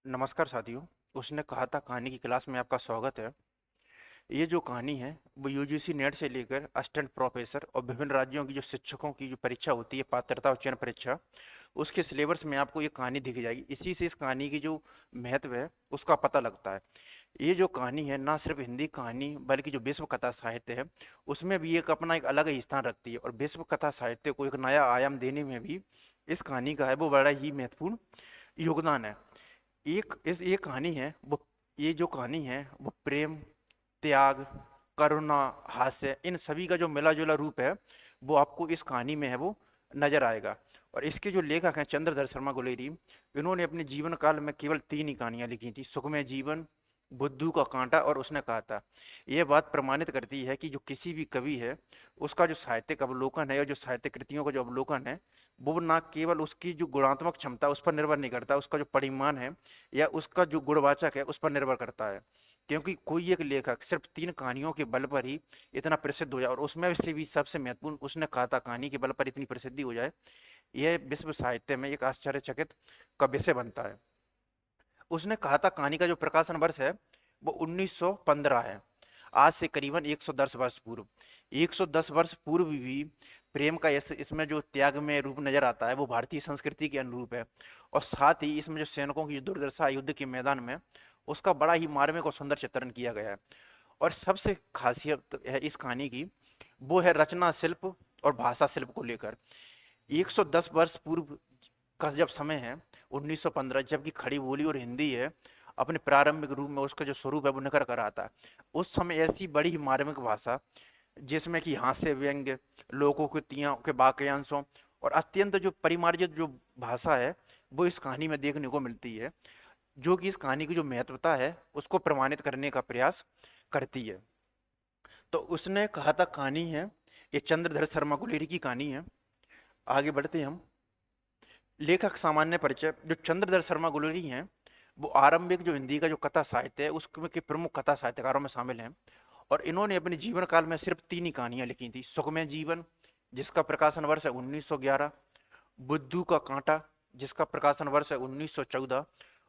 नमस्कार साथियों। उसने कहा था कहानी की क्लास में आपका स्वागत है। ये जो कहानी है वो यूजीसी नेट से लेकर असिस्टेंट प्रोफेसर और विभिन्न राज्यों की जो शिक्षकों की जो परीक्षा होती है, पात्रता और चयन परीक्षा, उसके सिलेबस में आपको ये कहानी दिख जाएगी। इसी से इस कहानी की जो महत्व है उसका पता लगता है। ये जो कहानी है ना सिर्फ हिंदी कहानी बल्कि जो विश्व कथा साहित्य है उसमें भी एक अपना एक अलग ही स्थान रखती है, और विश्व कथा साहित्य को एक नया आयाम देने में भी इस कहानी का है वो बड़ा ही महत्वपूर्ण योगदान है। एक इस ये कहानी है वो ये जो कहानी है वो प्रेम, त्याग, करुणा, हास्य, इन सभी का जो मिला जुला रूप है वो आपको इस कहानी में है वो नजर आएगा। और इसके जो लेखक हैं चंद्रधर शर्मा गुलेरी, इन्होंने अपने जीवन काल में केवल 3 ही कहानियां लिखी थी, सुखमय जीवन, बुद्धू का कांटा और उसने कहा था। यह बात प्रमाणित करती है कि जो किसी भी कवि है उसका जो साहित्यिक अवलोकन है और जो साहित्य कृतियों का जो अवलोकन है वो ना केवल उसकी जो गुणात्मक क्षमता उस पर निर्भर नहीं करता, उसका जो परिमाण है या उसका जो गुणवाचक है उस पर निर्भर करता है। क्योंकि कोई एक लेखक सिर्फ 3 कहानियों के बल पर ही इतना प्रसिद्ध हो जाए, और उसमें से भी सबसे महत्वपूर्ण उसने कहा था कहानी के बल पर इतनी प्रसिद्धि हो जाए, यह विश्व साहित्य में एक आश्चर्यचकित का विषय बनता है। उसने कहा था कहानी का जो प्रकाशन वर्ष है वो 1915 है। आज से करीबन 110 वर्ष पूर्व, 110 वर्ष पूर्व भी प्रेम का इसमें जो त्याग में रूप नजर आता है वो भारतीय संस्कृति के अनुरूप है। और साथ ही इसमें जो सैनिकों की दुर्दशा युद्ध के मैदान में उसका बड़ा ही मार्मिक और सुंदर चित्रण किया गया है। और सबसे खासियत है इस कहानी की वो है रचना शिल्प और भाषा शिल्प को लेकर। 110 वर्ष पूर्व का जब समय है 1915, जबकि खड़ी बोली और हिंदी है अपने प्रारंभिक रूप में उसका जो स्वरूप है वो निखर कर आता है। उस समय ऐसी बड़ी ही मार्मिक भाषा जिसमें कि हास्य व्यंग्य, लोकों के तियों के वाक्यांशों और अत्यंत जो परिमार्जित जो भाषा है वो इस कहानी में देखने को मिलती है, जो कि इस कहानी की जो महत्वता है उसको प्रमाणित करने का प्रयास करती है। तो उसने कहा था कहानी है, ये चंद्रधर शर्मा गुलेरी की कहानी है। आगे बढ़ते हम। लेखक सामान्य परिचय। जो चंद्रधर शर्मा गुलेरी हैं वो आरंभिक जो हिंदी का जो कथा साहित्य है उसमें के प्रमुख कथा साहित्यकारों में शामिल हैं। और इन्होंने अपने जीवन काल में सिर्फ 3 ही कहानियां लिखी थी, सुखमय जीवन जिसका प्रकाशन वर्ष है 1911, बुद्धू का कांटा जिसका प्रकाशन वर्ष है 1914,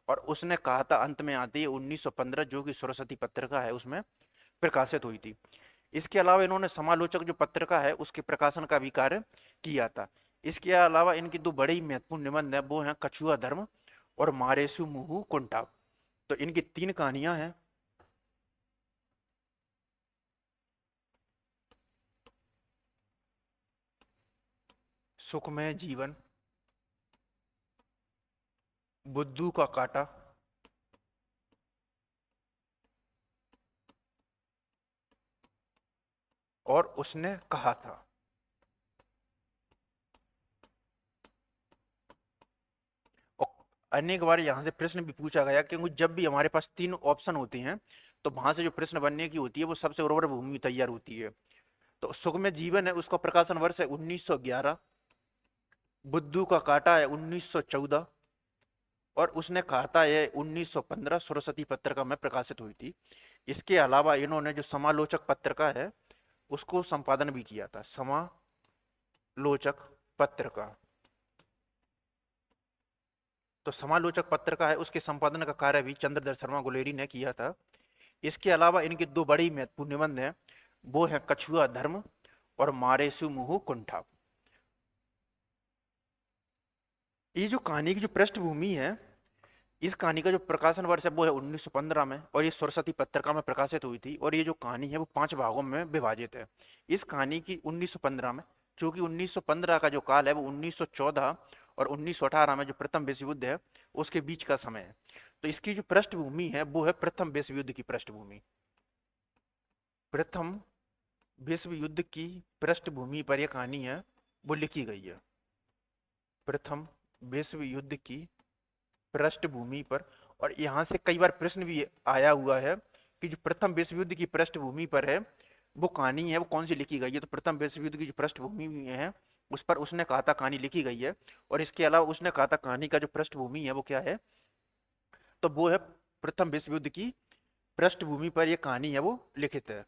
और उसने कहा था अंत में आती है 1915 जो कि सरस्वती पत्रिका है उसमें प्रकाशित हुई थी। इसके अलावा इन्होंने समालोचक जो पत्रिका है उसके प्रकाशन का भी कार्य किया था। इसके अलावा इनकी 2 बड़ी महत्वपूर्ण निबंध है वो हैं कछुआ धर्म और मारेसु मुहु कुंटा। तो इनकी 3 कहानियां हैं। सुखमय जीवन, बुद्धू का काटा और उसने कहा था। और अनेक बार यहाँ से प्रश्न भी पूछा गया क्योंकि जब भी हमारे पास 3 ऑप्शन होते हैं तो वहां से जो प्रश्न बनने की होती है वो सबसे उर्वर भूमि तैयार होती है। तो सुखमय जीवन है उसका प्रकाशन वर्ष है 1911, बुद्धू का काटा है 1914, और उसने कहा था ये 1915 सरस्वती पत्रिका में प्रकाशित हुई थी। इसके अलावा इन्होंने जो समालोचक पत्रिका है उसको संपादन भी किया था, समालोचक पत्रिका। तो समालोचक पत्रिका है उसके संपादन का कार्य भी चंद्रधर शर्मा गुलेरी ने किया था। इसके अलावा इनकी 2 बड़ी महत्वपूर्ण निबंध हैं वो है कछुआ धर्म और मारेसु मुहु कुंठा। ये जो कहानी की जो पृष्ठभूमि है, इस कहानी का जो प्रकाशन वर्ष है वो है 1915 में, और ये सरस्वती पत्रिका में प्रकाशित हुई थी। और ये जो कहानी है वो 5 भागों में विभाजित है। इस कहानी की 1915 में, चूंकि 1915 का जो काल है वो 1914 और 1918 में जो प्रथम विश्व युद्ध है उसके बीच का समय है। तो इसकी जो पृष्ठभूमि है वो है प्रथम विश्व युद्ध की पृष्ठभूमि। प्रथम विश्व युद्ध की पृष्ठभूमि पर यह कहानी है वो लिखी गई है। प्रथम विश्व युद्ध की पृष्ठभूमि पर। और यहां से कई बार प्रश्न भी आया हुआ है कि जो प्रथम विश्व युद्ध की पृष्ठभूमि पर है वो कहानी है वो कौन सी लिखी गई है। तो प्रथम विश्व युद्ध की जो पृष्ठभूमि है उस पर उसने कहा था कहानी लिखी गई है। और इसके अलावा उसने कहा था कहानी का जो पृष्ठभूमि है वो क्या है, तो वो है प्रथम विश्व युद्ध की पृष्ठभूमि पर यह कहानी है वो लिखित है।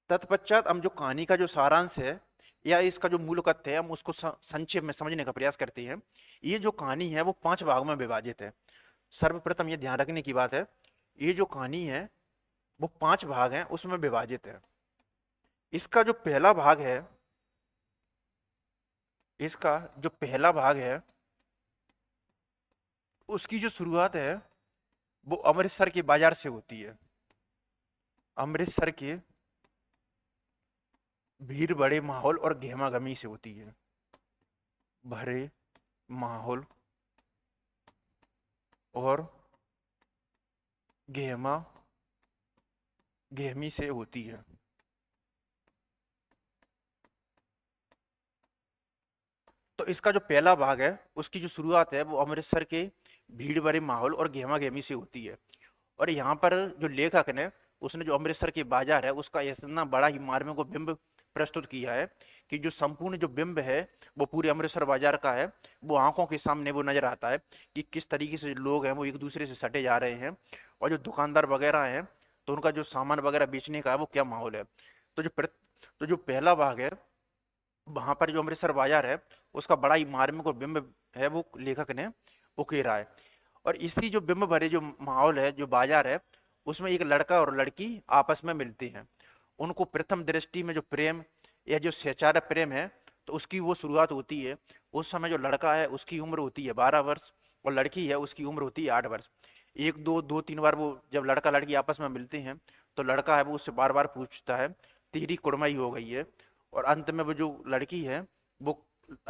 तत्पश्चात हम जो कहानी का जो सारांश है या इसका जो मूल कथ्य है हम उसको संक्षेप में समझने का प्रयास करते हैं। ये जो कहानी है वो 5 भागों में विभाजित है। सर्वप्रथम ये ध्यान रखने की बात है, ये जो कहानी है वो 5 भाग हैं उसमें विभाजित है। इसका जो पहला भाग है, इसका जो पहला भाग है उसकी जो शुरुआत है वो अमृतसर के बाजार से होती है। अमृतसर के भीड़ बड़े माहौल और गहमागमी से होती है। भरे माहौल और गहमा गहमी से होती है। तो इसका जो पहला भाग है उसकी जो शुरुआत है वो अमृतसर के भीड़ भरे माहौल और गहमा गहमी से होती है। और यहाँ पर जो लेखक ने उसने जो अमृतसर के बाजार है उसका इतना बड़ा ही मार्मिक बिंब प्रस्तुत किया है कि जो संपूर्ण जो बिंब है वो पूरे अमृतसर बाजार का है। वो आंखों के सामने वो नजर आता है कि किस तरीके से लोग हैं वो एक दूसरे से सटे जा रहे हैं, और जो दुकानदार वगैरह हैं तो उनका जो सामान वगैरह बेचने का है वो क्या माहौल है। तो जो पहला भाग है वहां पर जो अमृतसर बाजार है उसका बड़ा ही मार्मिक और बिंब है वो लेखक ने उकेरा है। और इसी जो बिंब भरे जो माहौल है जो बाजार है उसमें एक लड़का और लड़की आपस में मिलते हैं। उनको प्रथम दृष्टि में जो प्रेम या जो सच्चारा प्रेम है तो उसकी वो शुरुआत होती है। उस समय जो लड़का है उसकी उम्र होती है 12 वर्ष और लड़की है उसकी उम्र होती है 8 वर्ष। एक दो दो तीन बार वो जब लड़का लड़की आपस में मिलते हैं तो लड़का है वो उससे बार बार पूछता है तेरी कुड़माई हो गई है। और अंत में वो जो लड़की है वो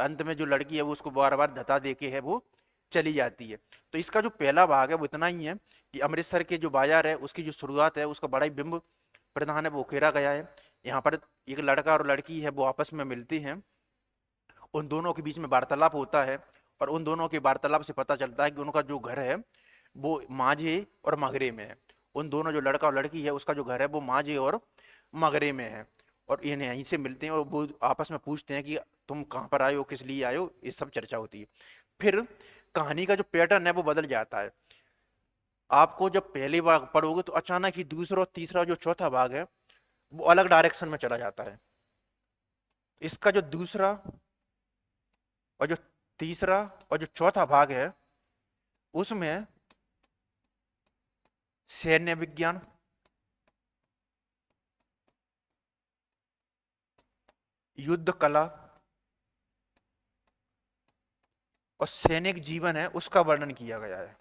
अंत में जो लड़की है वो उसको बार बार धता दे के है वो चली जाती है। तो इसका जो पहला भाग है वो इतना ही है कि अमृतसर के जो बाजार है उसकी जो शुरुआत है उसका बड़ा ही बिंब प्रधान है वो उकेरा गया है। यहाँ पर एक लड़का और लड़की है वो आपस में मिलती हैं, उन दोनों के बीच में वार्तालाप होता है और उन दोनों के वार्तालाप से पता चलता है कि उनका जो घर है वो माझे और मगरे में है। उन दोनों जो लड़का और लड़की है उसका जो घर है वो माझे और मगरे में है। और ये यहीं से मिलते हैं और वो आपस में पूछते हैं कि तुम कहाँ पर आए हो, किस लिए आए हो, ये सब चर्चा होती है। फिर कहानी का जो पैटर्न है वो बदल जाता है। आपको जब पहली बार पढ़ोगे तो अचानक ही दूसरा और तीसरा जो चौथा भाग है वो अलग डायरेक्शन में चला जाता है। इसका जो दूसरा और जो तीसरा और जो चौथा भाग है उसमें सैन्य विज्ञान, युद्ध कला और सैनिक जीवन है उसका वर्णन किया गया है।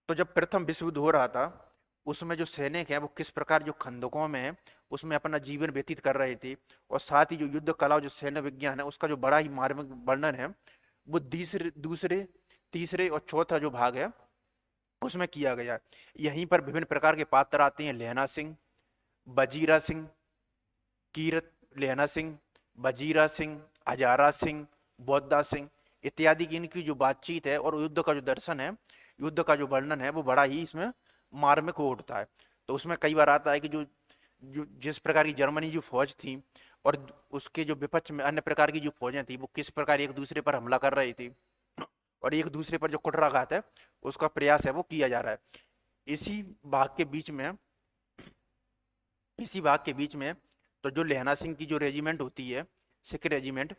तो जब प्रथम विश्व युद्ध हो रहा था उसमें जो सैनिक हैं वो किस प्रकार जो खंदकों में है उसमें अपना जीवन व्यतीत कर रहे थे, और साथ ही जो युद्ध कला और जो सैन्य विज्ञान है उसका जो बड़ा ही मार्मिक वर्णन है वो तीसरे दूसरे तीसरे और चौथा जो भाग है उसमें किया गया है। यहीं पर विभिन्न प्रकार के पात्र आते हैं, लहना सिंह, बजीरा सिंह, कीरत लहना सिंह, बजीरा सिंह, हजारा सिंह, बौद्धा सिंह इत्यादि की इनकी जो बातचीत है और युद्ध का जो दर्शन है, युद्ध का जो वर्णन है वो बड़ा ही इसमें मार्मिक हो उठता है। तो उसमें कई बार आता है कि जो जो जिस प्रकार की जर्मनी जो फौज थी और उसके जो विपक्ष में अन्य प्रकार की जो फौजें थी वो किस प्रकार एक दूसरे पर हमला कर रही थी और एक दूसरे पर जो कुटराघात है उसका प्रयास है वो किया जा रहा है। इसी भाग के बीच में इसी भाग के बीच में तो जो लहना सिंह की जो रेजिमेंट होती है, सिख रेजिमेंट,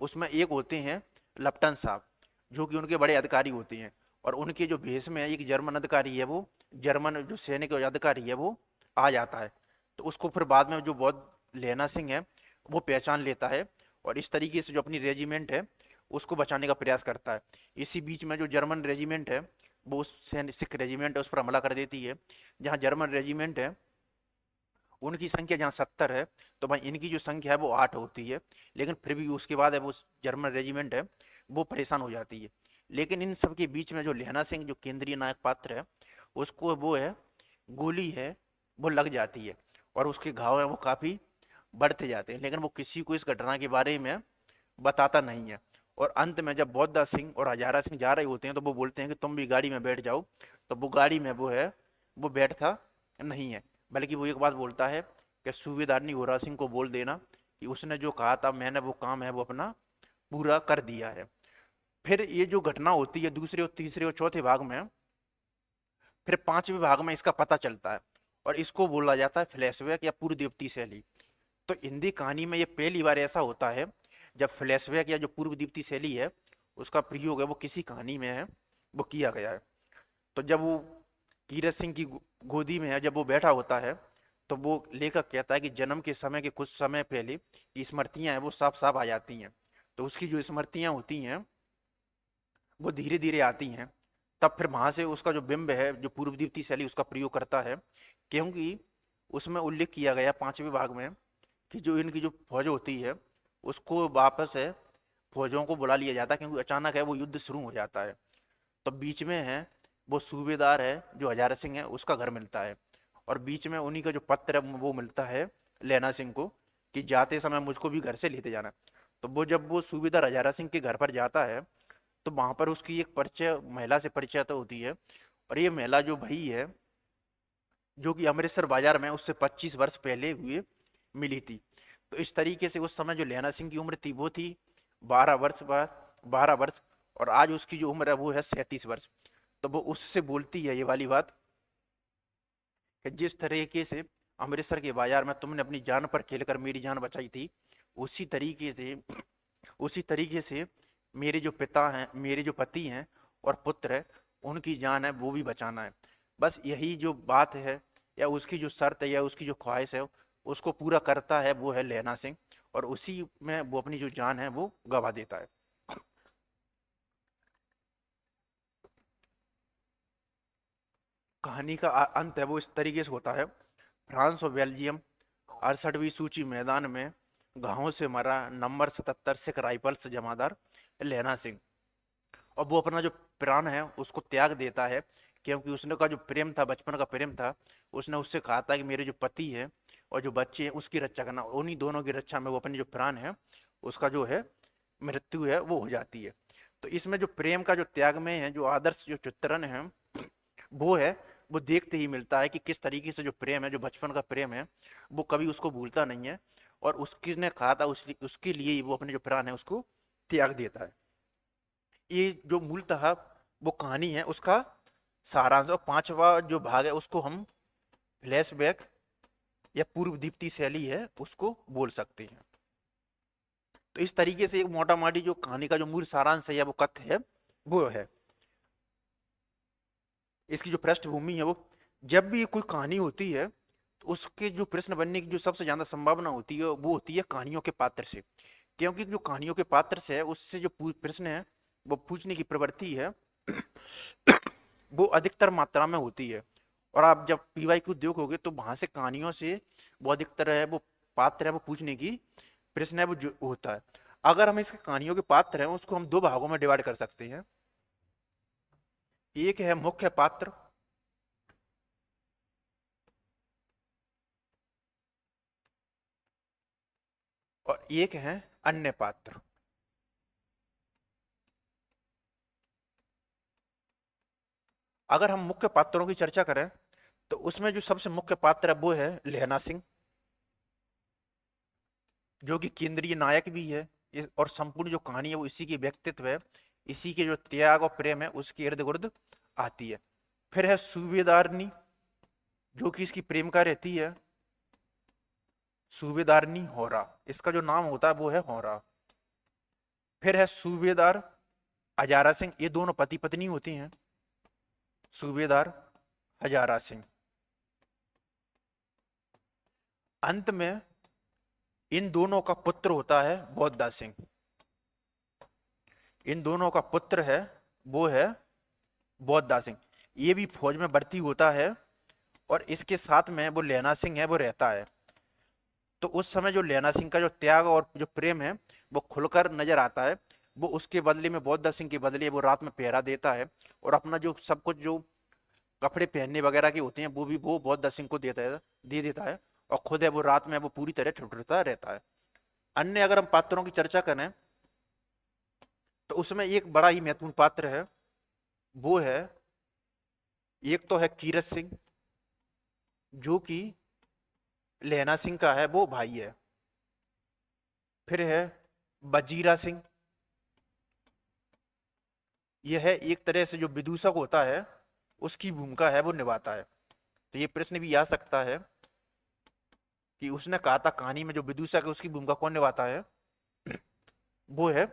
उसमें एक होते हैं लप्टन साहब जो कि उनके बड़े अधिकारी होते हैं। और उनके जो भेष में एक जर्मन अधिकारी है वो जर्मन जो सैनिक अधिकारी है वो आ जाता है। तो उसको फिर बाद में जो बौद्ध लहना सिंह है वो पहचान लेता है और इस तरीके से जो अपनी रेजिमेंट है उसको बचाने का प्रयास करता है। इसी बीच में जो जर्मन रेजिमेंट है वो उस सिख रेजिमेंट है उस पर हमला कर देती है। जहाँ जर्मन रेजिमेंट है उनकी संख्या जहाँ 70 है तो भाई इनकी जो संख्या है वो 8 होती है। लेकिन फिर भी उसके बाद है वो जर्मन रेजिमेंट है वो परेशान हो जाती है। लेकिन इन सब के बीच में जो लहना सिंह जो केंद्रीय नायक पात्र है उसको वो है गोली है वो लग जाती है और उसके घाव है वो काफी बढ़ते जाते हैं, लेकिन वो किसी को इस घटना के बारे में बताता नहीं है। और अंत में जब बौद्धा सिंह और हजारा सिंह जा रहे होते हैं तो वो बोलते हैं कि तुम भी गाड़ी में बैठ जाओ। तो वो गाड़ी में वो है वो बैठता नहीं है, बल्कि वो एक बात बोलता है कि सूबेदार ने होरा सिंह को बोल देना कि उसने जो कहा था मैंने वो काम है वो अपना पूरा कर दिया है। फिर ये जो घटना होती है दूसरे और तीसरे और चौथे भाग में फिर पांचवें भाग में इसका पता चलता है और इसको बोला जाता है फ्लैशबैक या पूर्व दीप्ति शैली। तो हिंदी कहानी में ये पहली बार ऐसा होता है जब फ्लैशबैक या जो पूर्व दीप्ति शैली है उसका प्रयोग है वो किसी कहानी में है वो किया गया है। तो जब वो कीरत सिंह की गोदी में है, जब वो बैठा होता है तो वो लेखक कहता है कि जन्म के समय के कुछ समय पहले की स्मृतियां हैं वो साफ साफ आ जाती हैं। तो उसकी जो स्मृतियां होती हैं वो धीरे धीरे आती हैं। तब फिर वहां से उसका जो बिंब है जो पूर्व दीप्ति शैली उसका प्रयोग करता है, क्योंकि उसमें उल्लेख किया गया पांचवें भाग में कि जो इनकी जो फौज होती है उसको वापस है फौजों को बुला लिया जाता है, क्योंकि अचानक है वो युद्ध शुरू हो जाता है। तो बीच में है वो सूबेदार है जो हजारा सिंह है उसका घर मिलता है, और बीच में उन्हीं का जो पत्र है वो मिलता है लैना सिंह को कि जाते समय मुझको भी घर से लेते जाना। तो वो जब वो सूबेदार हजारा सिंह के घर पर जाता है तो वहां पर उसकी एक परिचय महिला से परिचय तो होती है, और ये महिला जो भाई है जो कि अमृतसर बाजार में उससे 25 वर्ष पहले हुए मिली थी। तो इस तरीके से उस समय जो लैना सिंह की उम्र थी वो थी 12 वर्ष, बाद 12 वर्ष, और आज उसकी जो उम्र है वो है 37 वर्ष। तो वो उससे बोलती है ये वाली बात कि जिस तरीके से अमृतसर के बाजार में तुमने अपनी जान पर खेलकर मेरी जान बचाई थी, उसी तरीके से उसी तरीके से मेरे जो पिता हैं, मेरे जो पति हैं और पुत्र है, उनकी जान है वो भी बचाना है। बस यही जो बात है या उसकी जो शर्त है या उसकी जो ख्वाहिश है उसको पूरा करता है वो है लैना सिंह, और उसी में वो अपनी जो जान है वो गवा देता है। कहानी का अंत है वो इस तरीके से होता है। फ्रांस और बेल्जियम 68वीं सूची मैदान में घावों से मरा नंबर 77 सिख राइफल्स जमादार लैना सिंह, और वो अपना जो प्राण है उसको त्याग देता है, क्योंकि उसने का जो प्रेम था बचपन का प्रेम था, उसने उससे कहा था कि मेरे जो पति है और जो बच्चे हैं उसकी रक्षा करना, उन्हीं दोनों की रक्षा में वो अपने जो प्राण है उसका जो है मृत्यु है वो हो जाती है। तो इसमें जो प्रेम का जो त्याग में है जो आदर्श जो चित्रण है वो है वो देखते ही मिलता है कि किस तरीके से जो प्रेम है जो बचपन का प्रेम है वो कभी उसको भूलता नहीं है, और उसकी ने कहा था उसके लिए ही वो अपने जो प्राण है उसको त्याग देता है। ये जो मूलतः वो कहानी है उसका सारांश, और पांचवा जो भाग है उसको हम फ्लैशबैक या पूर्व दीप्ति शैली है उसको बोल सकते हैं। तो इस तरीके से एक मोटा माटी जो कहानी का जो मूल सारांश है या वो कथ्य है वो है। इसकी जो पृष्ठभूमि है वो जब भी कोई कहानी होती है तो उसके जो प्रश्न बनने की जो सबसे ज्यादा संभावना होती है वो होती है कहानियों के पात्र से, क्योंकि जो कहानियों के पात्र से है उससे जो प्रश्न है वो पूछने की प्रवृत्ति है वो अधिकतर मात्रा में होती है। और आप जब पीवाईक्यू देखोगे तो वहां से कहानियों से वो अधिकतर है वो पात्र है वो पूछने की प्रश्न है वो जो होता है। अगर हम इसके कहानियों के पात्र हैं उसको हम दो भागों में डिवाइड कर सकते हैं। एक है मुख्य पात्र और एक है अन्य पात्र। अगर हम मुख्य पात्रों की चर्चा करें तो उसमें जो सबसे मुख्य पात्र है वो है लहना सिंह, जो कि केंद्रीय नायक भी है। और संपूर्ण जो कहानी है वो इसी की व्यक्तित्व है, इसी के जो त्याग और प्रेम है उसके इर्द गिर्द आती है। फिर है सूबेदारनी जो कि इसकी प्रेमिका रहती है, सूबेदारनी होरा, इसका जो नाम होता है वो है होरा। फिर है सूबेदार हजारा सिंह, ये दोनों पति पत्नी होती हैं, सूबेदार हजारा सिंह। अंत में इन दोनों का पुत्र होता है बौद्धा सिंह। इन दोनों का पुत्र है वो है बौद्धा सिंह। ये भी फौज में भर्ती होता है और इसके साथ में वो लैना सिंह है वो रहता है। तो उस समय जो लैना सिंह का जो त्याग और जो प्रेम है वो खुलकर नजर आता है। वो उसके बदले में बौद्धा सिंह के बदले वो रात में पहरा देता है, और अपना जो सब कुछ जो कपड़े पहनने वगैरह के होते हैं वो भी वो बौद्धा सिंह को देता है, दे देता है, और खुद है वो रात में वो पूरी तरह ठिठुरता रहता है। अन्य अगर हम पात्रों की चर्चा करें तो उसमें एक बड़ा ही महत्वपूर्ण पात्र है वो है, एक तो है कीरत सिंह जो कि लहना सिंह का है वो भाई है। फिर है बजीरा सिंह, यह है एक तरह से जो विदूषक होता है उसकी भूमिका है वो निभाता है। तो ये प्रश्न भी आ सकता है कि उसने कहा था कहानी में जो विदूषक है उसकी भूमिका कौन निभाता है, वो है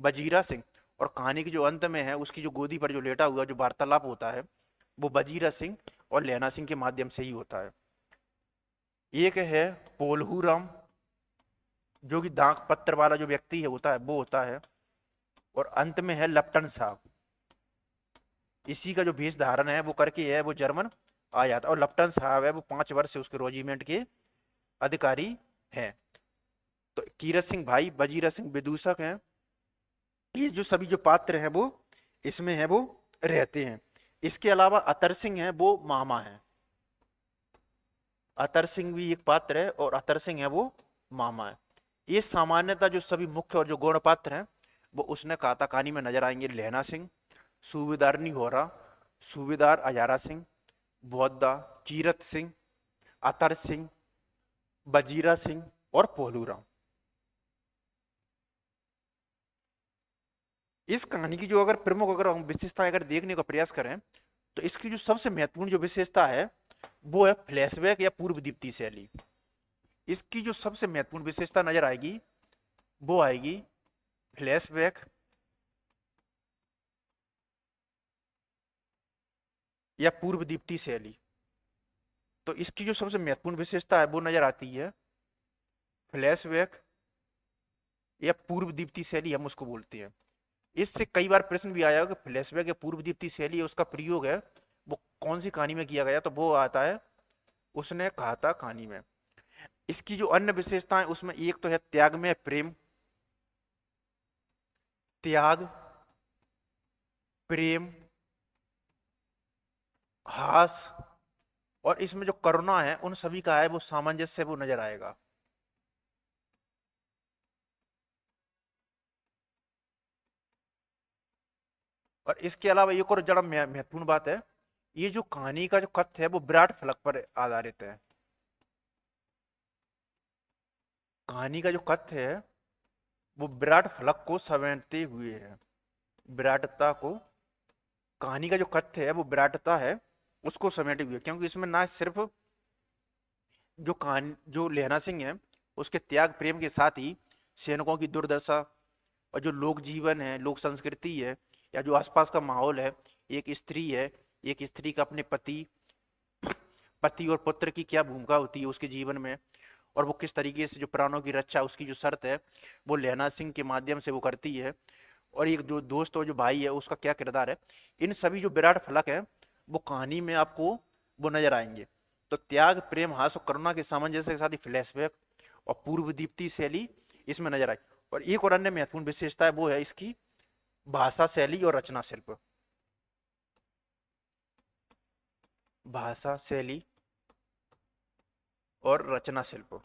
बजीरा सिंह। और कहानी के जो अंत में है उसकी जो गोदी पर जो लेटा हुआ जो वार्तालाप होता है वो बजीरा सिंह और लैना सिंह के माध्यम से ही होता है। एक है पोलहू राम, जो कि डाक पत्र वाला जो व्यक्ति है होता है वो होता है। और अंत में है लप्टन साहब, इसी का जो वेश धारण है वो करके है वो जर्मन आ जाता है। और लप्टन साहब है वो 5 वर्ष से उसके रेजिमेंट के अधिकारी हैं। तो कीरत सिंह भाई, बजीरा सिंह विदूषक हैं। ये जो सभी जो पात्र हैं वो इसमें है वो रहते हैं। इसके अलावा अतर सिंह है वो मामा है। अतर सिंह भी एक पात्र है और अतर सिंह है वो मामा है। ये सामान्यतः जो सभी मुख्य और जो गौण पात्र हैं वो उसने कहा कहानी में नजर आएंगे। लहना सिंह, सूबेदार निहोरा, सूबेदार अजारा सिंह, बौद्धा, कीरत सिंह, अतर सिंह, बजीरा सिंह और पोलूराम। इस कहानी की जो अगर प्रमुख अगर हम विशेषता अगर देखने का प्रयास करें तो इसकी जो सबसे महत्वपूर्ण जो विशेषता है वो है फ्लैशबैक या पूर्व दीप्ति शैली। इसकी जो सबसे महत्वपूर्ण विशेषता नजर आएगी वो आएगी फ्लैशबैक या पूर्व दीप्ति शैली। तो इसकी जो सबसे महत्वपूर्ण विशेषता है वो नजर आती है फ्लैशबैक या पूर्व दीप्ति शैली, हम उसको बोलते हैं। इससे कई बार प्रश्न भी आया कि फ्लैशबैक या पूर्व दीप्ति शैली है उसका प्रयोग है वो कौन सी कहानी में किया गया, तो वो आता है उसने कहा था कहानी में। इसकी जो अन्य विशेषताएं उसमें एक तो है त्याग में प्रेम, त्याग, प्रेम, हास, और इसमें जो करुणा है उन सभी का है वो सामंजस्य वो नजर आएगा। और इसके अलावा एक और जरा महत्वपूर्ण बात है, ये जो कहानी का जो कथ्य है वो विराट फलक पर आधारित है। कहानी का जो कथ्य है वो विराट फलक को समेटते हुए है। विराटता को, कहानी का जो कथ्य है वो विराटता है उसको समेटे हुए, क्योंकि इसमें ना सिर्फ जो कहानी जो लहना सिंह है उसके त्याग प्रेम के साथ ही सैनिकों की दुर्दशा और जो लोक जीवन है, लोक संस्कृति है, या जो आसपास का माहौल है, एक स्त्री है, एक स्त्री का अपने पति पति और पुत्र की क्या भूमिका होती है उसके जीवन में, और वो किस तरीके से जो प्राणों की रक्षा उसकी जो शर्त है वो लहना सिंह के माध्यम से वो करती है, और एक जो दोस्त और जो भाई है उसका क्या किरदार है, इन सभी जो विराट फलक है वो कहानी में आपको वो नजर आएंगे। तो त्याग प्रेम हास और करुणा के सामंजस्य के साथ ही फ्लैशबैक और पूर्व दीप्ति शैली इसमें नजर आई। और एक और अन्य महत्वपूर्ण विशेषता है वो है इसकी भाषा शैली और रचना शिल्प। भाषा शैली और रचना शिल्प।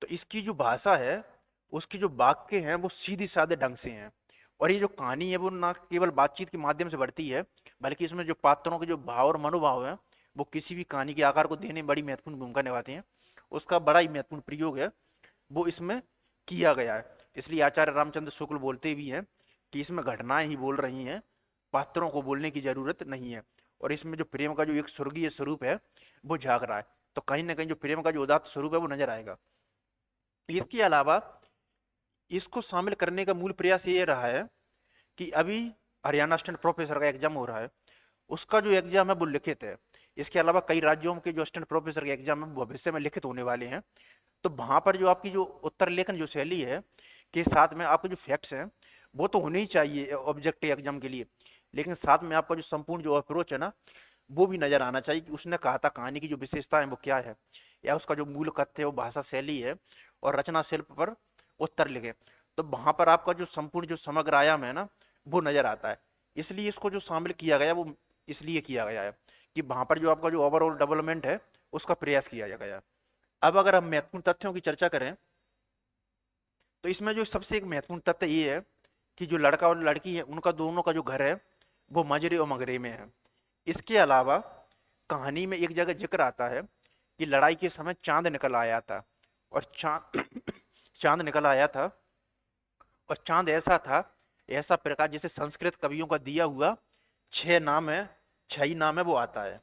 तो इसकी जो भाषा है उसकी जो वाक्य हैं वो सीधे साधे ढंग से हैं। और ये जो कहानी है वो ना केवल बातचीत के माध्यम से बढ़ती है बल्कि इसमें जो पात्रों के जो भाव और मनोभाव है वो किसी भी कहानी के आकार को देने में बड़ी महत्वपूर्ण भूमिका निभाते हैं। उसका बड़ा ही महत्वपूर्ण प्रयोग है वो इसमें किया गया है। इसलिए आचार्य रामचंद्र शुक्ल बोलते भी हैं कि इसमें घटनाएं ही बोल रही हैं, पात्रों को बोलने की जरूरत नहीं है। और इसमें जो प्रेम का जो एक स्वर्गीय स्वरूप है वो झाग रहा है, तो कहीं ना कहीं जो प्रेम का जो उदात्त स्वरूप है वो नजर आएगा। इसके अलावा इसको शामिल करने का मूल प्रयास ये रहा है कि अभी हरियाणा असिस्टेंट प्रोफेसर का एग्जाम हो रहा है, उसका जो एग्जाम है वो लिखित है। इसके अलावा कई राज्यों के जो असिस्टेंट प्रोफेसर के एग्जाम है भविष्य में लिखित होने वाले हैं। तो वहां पर जो आपकी जो उत्तर लेखन जो शैली है के साथ में आपके जो फैक्ट्स हैं वो तो होने ही चाहिए ऑब्जेक्टिव एग्जाम के लिए, लेकिन साथ में आपका जो संपूर्ण जो अप्रोच है ना वो भी नजर आना चाहिए कि उसने कहा था कहानी की जो विशेषता है वो क्या है, या उसका जो मूल कथ्य है वो भाषा शैली है और रचना शिल्प पर उत्तर लिखे। तो वहां पर आपका जो संपूर्ण जो समग्र आयाम है ना वो नजर आता है। इसलिए इसको जो शामिल किया गया वो इसलिए किया गया है कि वहां पर जो आपका जो ओवरऑल डेवलपमेंट है उसका प्रयास किया गया। अब अगर हम महत्वपूर्ण तथ्यों की चर्चा करें तो इसमें जो सबसे एक महत्वपूर्ण तथ्य ये है कि जो लड़का और लड़की है उनका दोनों का जो घर है वो मजरे और मगरे में है। इसके अलावा कहानी में एक जगह जिक्र आता है कि लड़ाई के समय चांद निकल आया था, और चांद चांद निकल आया था और चांद ऐसा था, ऐसा प्रकाश जैसे संस्कृत कवियों का दिया हुआ 6 नाम है, 6 ही नाम है वो आता है।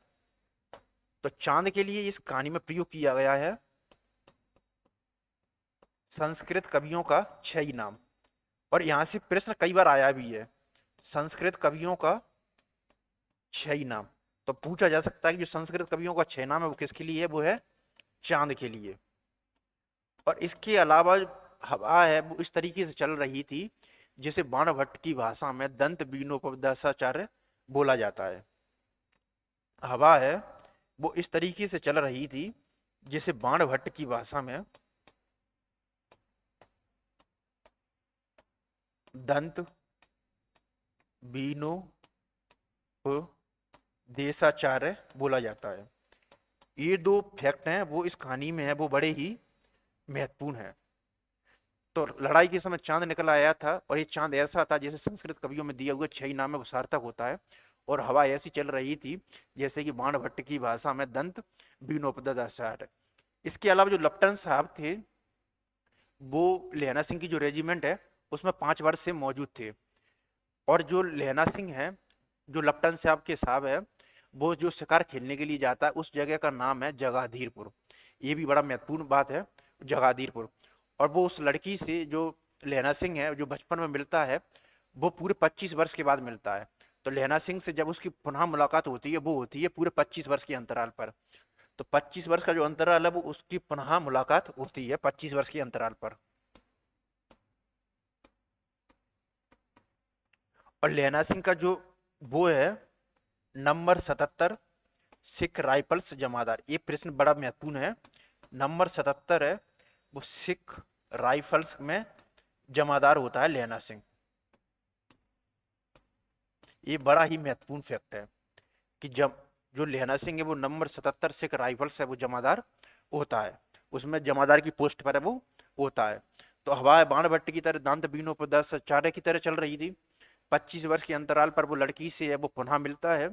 तो चांद के लिए इस कहानी में प्रयोग किया गया है संस्कृत कवियों का 6 ही नाम। और यहां से प्रश्न कई बार आया भी है, संस्कृत कवियों का 6 ही नाम। तो पूछा जा सकता है कि जो संस्कृत कवियों का 6 नाम है वो किसके लिए है, वो है चांद के लिए। और इसके अलावा हवा है वो इस तरीके से चल रही थी जिसे बाणभट्ट की भाषा में दंत बीनोपदशाचार्य बोला जाता है। हवा है वो इस तरीके से चल रही थी जिसे बाणभट्ट की भाषा में दंत बीनोपदेशाचार्य बोला जाता है। ये दो फैक्ट हैं वो इस कहानी में है, वो बड़े ही महत्वपूर्ण है। तो लड़ाई के समय चांद निकल आया था और ये चांद ऐसा था जैसे संस्कृत कवियों में दिया हुआ 6 ही नाम है वो सार्थक होता है। और हवा ऐसी चल रही थी जैसे कि बाणभट्ट की भाषा में दंत बीनोपदाचार्य। इसके अलावा जो लप्टन साहब थे वो लहना सिंह की जो रेजिमेंट है उसमें 5 वर्ष से मौजूद थे। और जो लहना सिंह है, जो लप्टन साहब के साहब है, वो जो शिकार खेलने के लिए जाता है उस जगह का नाम है जगाधीरपुर। ये भी बड़ा महत्वपूर्ण बात है, जगाधीरपुर। और वो उस लड़की से जो लहना सिंह है जो बचपन में मिलता है वो पूरे 25 वर्ष के बाद मिलता है। तो लहना सिंह से जब उसकी पुनः मुलाकात होती है वो होती है पूरे 25 वर्ष के अंतराल पर। तो 25 वर्ष का जो अंतराल है वो उसकी पुनः मुलाकात होती है 25 वर्ष के अंतराल पर। और लहना सिंह का जो वो है नंबर 77 सिख राइफल्स जमादार, ये प्रश्न बड़ा महत्वपूर्ण है। नंबर 77 है वो सिख राइफल्स में जमादार होता है लहना सिंह। ये बड़ा ही महत्वपूर्ण फैक्ट है कि जब जो लहना सिंह है वो नंबर 77 सिख राइफल्स है वो जमादार होता है, उसमें जमादार की पोस्ट पर है वो होता है। तो हवा बाणभट्ट की तरह दांत बीनोपदाचार्य की तरह चल रही थी। 25 वर्ष के अंतराल पर वो लड़की से है वो पुनः मिलता है।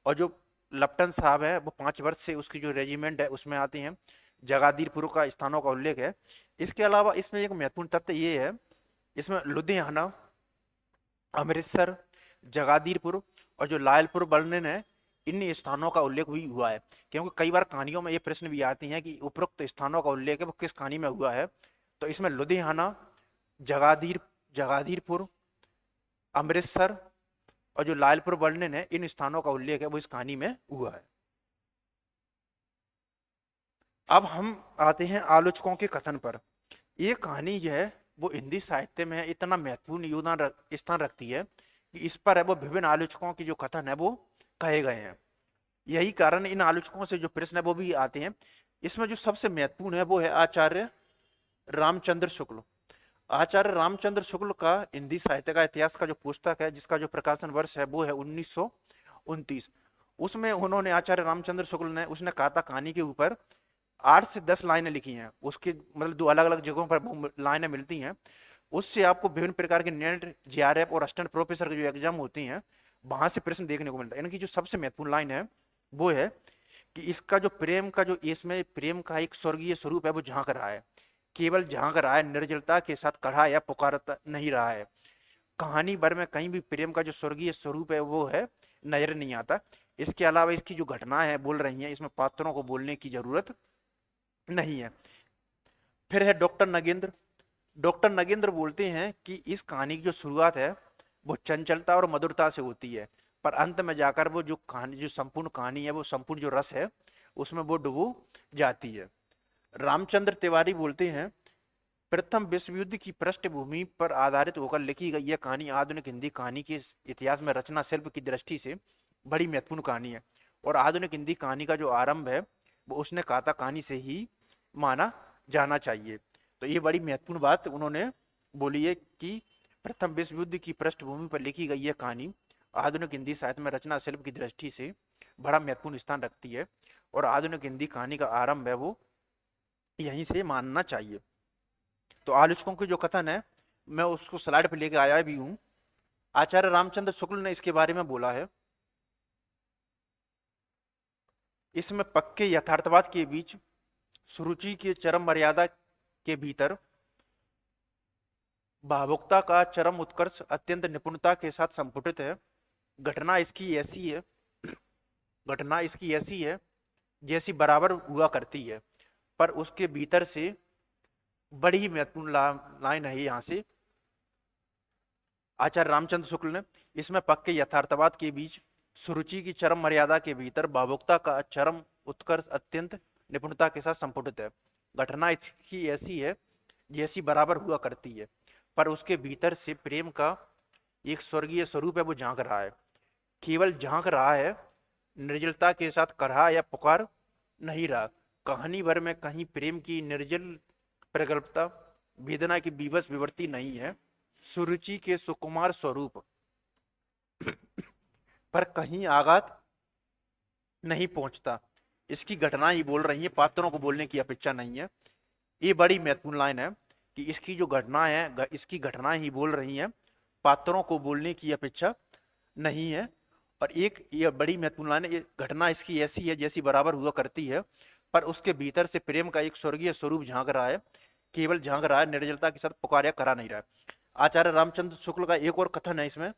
और जो लप्टन साहब है वो 5 वर्ष से उसकी जो रेजिमेंट है उसमें आते हैं। जगादीरपुर का स्थानों का उल्लेख है। इसके अलावा इसमें एक महत्वपूर्ण तथ्य ये है, इसमें लुधियाना, अमृतसर, जगादीरपुर और जो लायलपुर वर्णन है इन स्थानों का उल्लेख भी हुआ है। क्योंकि कई बार कहानियों में ये प्रश्न भी आते हैं कि उपरोक्त स्थानों का उल्लेख है वो किस कहानी में हुआ है। तो इसमें लुधियाना, जगादीरपुर, अमृतसर और जो लायलपुर वर्णन है इन स्थानों का उल्लेख है वो इस कहानी में हुआ है। अब हम आते हैं आलोचकों के कथन पर। ये कहानी जो है वो हिंदी साहित्य में इतना महत्वपूर्ण योगदान स्थान रखती है कि इस पर है वो विभिन्न आलोचकों की जो कथन है वो कहे गए हैं। यही कारण इन आलोचकों से जो प्रश्न है वो भी आते हैं। इसमें जो सबसे महत्वपूर्ण है वो है आचार्य रामचंद्र शुक्ल। आचार्य रामचंद्र शुक्ल का हिंदी साहित्य का इतिहास का जो पुस्तक है जिसका जो प्रकाशन वर्ष है वो है 1929। उसमें उन्होंने आचार्य रामचंद्र शुक्ल ने उसने कहा था कहानी के ऊपर 8 से 10 लाइनें लिखी हैं। उसके मतलब 2 अलग अलग जगहों पर लाइनें मिलती हैं। उससे आपको विभिन्न प्रकार के नेट, जीआरएफ और असिस्टेंट प्रोफेसर के जो एग्जाम होती हैं वहां से प्रश्न देखने को मिलता है। इनकी जो सबसे महत्वपूर्ण लाइन है वो है कि इसका जो प्रेम का जो इसमें प्रेम का एक स्वर्गीय स्वरूप है वो झांक रहा है, केवल झांक रहा है, निर्जलता के साथ कढ़ा या पुकारता नहीं रहा है। कहानी भर में कहीं भी प्रेम का जो स्वर्गीय स्वरूप है वो है नजर नहीं आता। इसके अलावा इसकी जो घटनाएं है बोल रही हैं इसमें पात्रों को बोलने की जरूरत नहीं है। फिर है डॉक्टर नगेंद्र। डॉक्टर नगेंद्र बोलते हैं कि इस कहानी की जो शुरुआत है वो चंचलता और मधुरता से होती है, पर अंत में जाकर वो जो कहानी जो संपूर्ण कहानी है वो संपूर्ण जो रस है उसमें वो डुबो जाती है। रामचंद्र तिवारी बोलते हैं प्रथम विश्व युद्ध की पृष्ठभूमि पर आधारित होकर लिखी गई यह कहानी आधुनिक हिंदी कहानी के इतिहास में रचना शिल्प की दृष्टि से बड़ी महत्वपूर्ण कहानी है। और आधुनिक हिंदी कहानी का जो आरंभ है वो उसने कहा था कहानी से ही माना जाना चाहिए। तो ये बड़ी महत्वपूर्ण बात उन्होंने बोली है कि प्रथम विश्व युद्ध की पृष्ठभूमि पर लिखी गई यह कहानी आधुनिक हिंदी साहित्य में रचना शिल्प की दृष्टि से बड़ा महत्वपूर्ण स्थान रखती है और आधुनिक हिंदी कहानी का आरंभ है वो यहीं से मानना चाहिए। तो आलोचकों के जो कथन है मैं उसको स्लाइड पे लेके आया भी हूं। आचार्य रामचंद्र शुक्ल ने इसके बारे में बोला है, इसमें पक्के यथार्थवाद के बीच, सुरुचि के चरम मर्यादा के भीतर भावुकता का चरम उत्कर्ष अत्यंत निपुणता के साथ संपुटित है। घटना इसकी ऐसी है घटना इसकी ऐसी है जैसी बराबर हुआ करती है, पर उसके भीतर से बड़ी महत्वपूर्ण लाइन है यहाँ से आचार्य रामचंद्र शुक्ल ने, इसमें पक्के यथार्थवाद के बीच सुरुचि की चरम मर्यादा के भीतर भावुकता का चरम उत्कर्ष अत्यंत निपुणता के साथ संपुटित है। घटना इसकी ऐसी है जैसी बराबर हुआ करती है, पर उसके भीतर से प्रेम का एक स्वर्गीय स्वरूप है, वो झांक रहा है। केवल झांक रहा है, निर्जलता के साथ कहा या पुकार नहीं रहा। कहानी भर में कहीं प्रेम की निर्जल प्रगल्भता, वेदना की बीभत्स विवृत्ति नहीं है। सुरुचि के सुकुमार स्वरूप पर कहीं आघात नहीं पहुंचता। इसकी घटना ही बोल रही है, पात्रों को बोलने की अपेक्षा नहीं है। ये बड़ी महत्वपूर्ण लाइन है कि इसकी जो घटना है, इसकी घटनाएं ही बोल रही हैं, पात्रों को बोलने की अपेक्षा नहीं है। और एक ये बड़ी महत्वपूर्ण लाइन है, ये घटना इसकी ऐसी है जैसी बराबर हुआ करती है, पर उसके भीतर से प्रेम का एक स्वर्गीय स्वरूप झांक रहा है। केवल झांक रहा है, निर्जलता के साथ पुकार या करा नहीं रहा है। आचार्य रामचंद्र शुक्ल का एक और कथन है इसमें।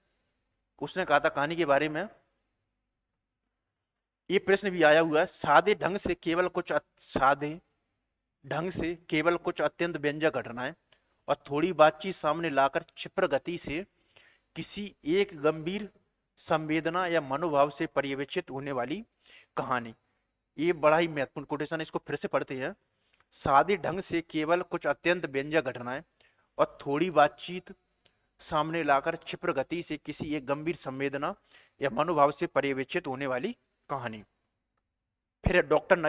उसने कहा था कहानी के बारे में, ये प्रश्न भी आया हुआ है, सादे ढंग से केवल कुछ अत्यंत व्यंजक घटनाएं और थोड़ी बातचीत सामने लाकर क्षिप्र गति से किसी एक गंभीर संवेदना या मनोभाव से पर्यवेक्षित होने वाली कहानी। ये बड़ा ही महत्वपूर्ण कोटेशन है, इसको फिर से पढ़ते हैं। सादे ढंग से केवल कुछ अत्यंत व्यंजक घटनाएं और थोड़ी बातचीत सामने लाकर क्षिप्र गति से किसी एक गंभीर संवेदना या मनोभाव से पर्यवेक्षित होने वाली कहानी। फिर डॉक्टर